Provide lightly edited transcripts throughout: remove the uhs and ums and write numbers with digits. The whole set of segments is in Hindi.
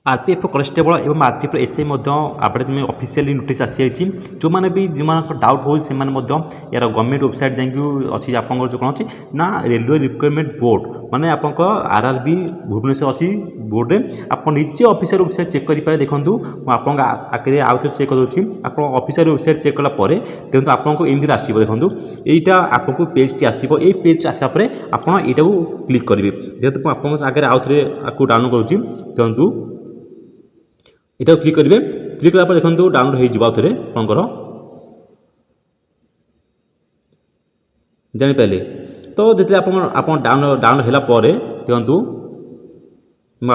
आरपीएफ कन्स्टेबल एवं आरपीएफ एसआई आडभर्टाइजमेंट ऑफिशियली नोटिस आसी जो मैंने भी जो डाउट हो यार गवर्नमेंट वेबसाइट जाकि अच्छी आप जो कौन अच्छी ना रेलवे रिक्रुटमेंट बोर्ड माने आप आरआरबी भुवनेश्वर अच्छी बोर्ड में आप निजे ऑफिशियल वेबसाइट चेक करेंगे देखूँ आगे आउ थे चेक कर आप ऑफिशियल वेबसाइट चेक कलापर देखो आपको एमती आसो देखो यहीटा आपको पेज टी आसो ये पेज आसापर आप क्लिक करेंगे जेहेतु आप आगे आउ थे आपको डाउनलोड करुँच देखो এটা ক্লিক করবে ক্লিক করার পর দেখুন ডাউনলোড হয়ে যাব আউথরে আপনার জানিপারে তো যেতে আপনার ডাউনলোড হলা পরে দেখুন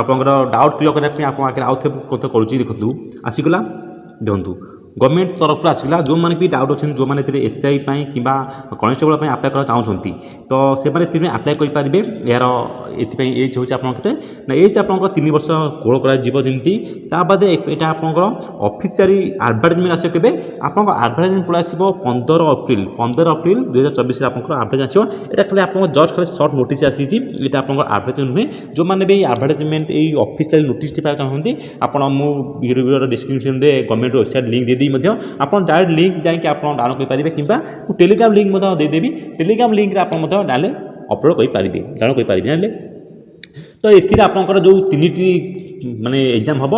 আপনার ডাউট ক্লিয়ার করা আপনার আগে আউথরে কথা করছি দেখুন আসিগলা দেখুন गवर्नमेंट तरफ आसला जो मैंने भी डाउट अच्छे जो मैंने एसआई कि कनेस्टेबल आप्लाय कर चाहते तो से आप्लाय करेंगे यार एज हूँ आपते ना एज आप 3 वर्ष कोल करमती बाद यहाँ आप ऑफिशियली आडभर्टाइजमेंट आस के आप आडभर्टाइजमेंट पड़े आस 15 अप्रिल 2024 आप आडभर्टाइजमेंट आसो यहाँ खाली आप जस्ट खाली सर्ट नोटिस आसी यहाँ आप आडभर्टाइजमेंट नुहे जो मैंने भी आडभर्टाइजमेंट ऑफिशियल नोटिस पाई चाहते आपड़ वीडियो डिस्क्रिप्शन में गवर्नमेंट वेबसाइट लिंक दे आप डायरेक्ट लिंक जाकि आप डाउनलोड करेंगे कि टेलीग्राम लिंक देदेवी टेलीग्राम लिंक आप डायरेक्ट अपलोड करेंगे डाउनलोड करेंगे जानले तो ये आपंकर जो 3टी माने एग्जाम हम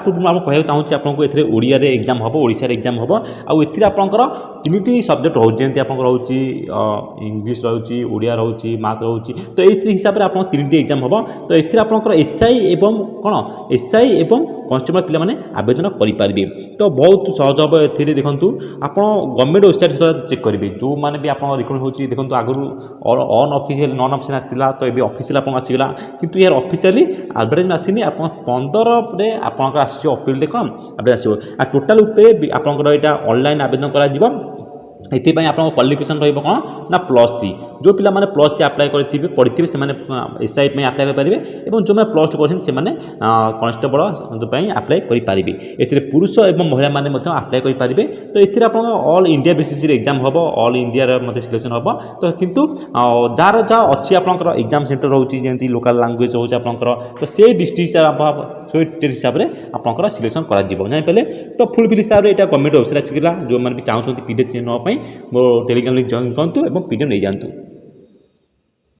पूर्व आप कहना चाहूँगी आपको ये ओडिया एग्जाम हम ओडिशा एग्जाम हम आउ आपंकर 3टी सब्जेक्ट रोचे आप रोचे इंग्लीश रोचे ओडिया रोचे मैथ रोचे तो इस हिसाब से आप 3टी एग्जाम हम तो ये आपंकर एसआई एवं कौन एसआई एवं कन्स्टेबल पे आवेदन करेंगे तो बहुत सहज हम ए देखूँ आप गवर्नमेंट वेबसाइट चेक करेंगे जो मैंने भी आप रिक्रुट हो देखो आगुरी अन ऑफिशियल नॉन ऑफिशियल आसाला तो ये ऑफिशियल आप आसीगला किंतु यार ऑफिशियली एडवर्टाइजमेंट आसनी आप 15 आपंकर अप्रिल कौन आवेदन आसो टोटाल आपंकर यहाँ ऑनलाइन आवेदन कर ये आप क्वालिफिकेशन रहा कौन ना +3 जो पिला माने +3 आप्लाय करेंगे पढ़ी से एसआई आप्लाय करेंगे और जो मैंने +2 कर कन्स्टेबल आप्लाय करेंगे ये पुरुष और महिला मैंने आप्लाय करेंगे तो ये आप ऑल इंडिया बेसिस एग्जाम हम ऑल इंडिया सिलेक्शन हम तो किंतु जार जहाँ अच्छी आपंकर एग्जाम सेंटर रोचे लोकल लैंग्वेज हो तो से डिस्ट्रिक्ट हिसाब से आपंकर सिलेक्शन कर तो फुल फिल हिसाब से गवर्नमेंट वेबसाइट आसला जो मैंने भी चाहते पीडीएफ नापी मो टेलीग्राम लिंक जॉइन करूँ और पीडीएफ नहीं जातु।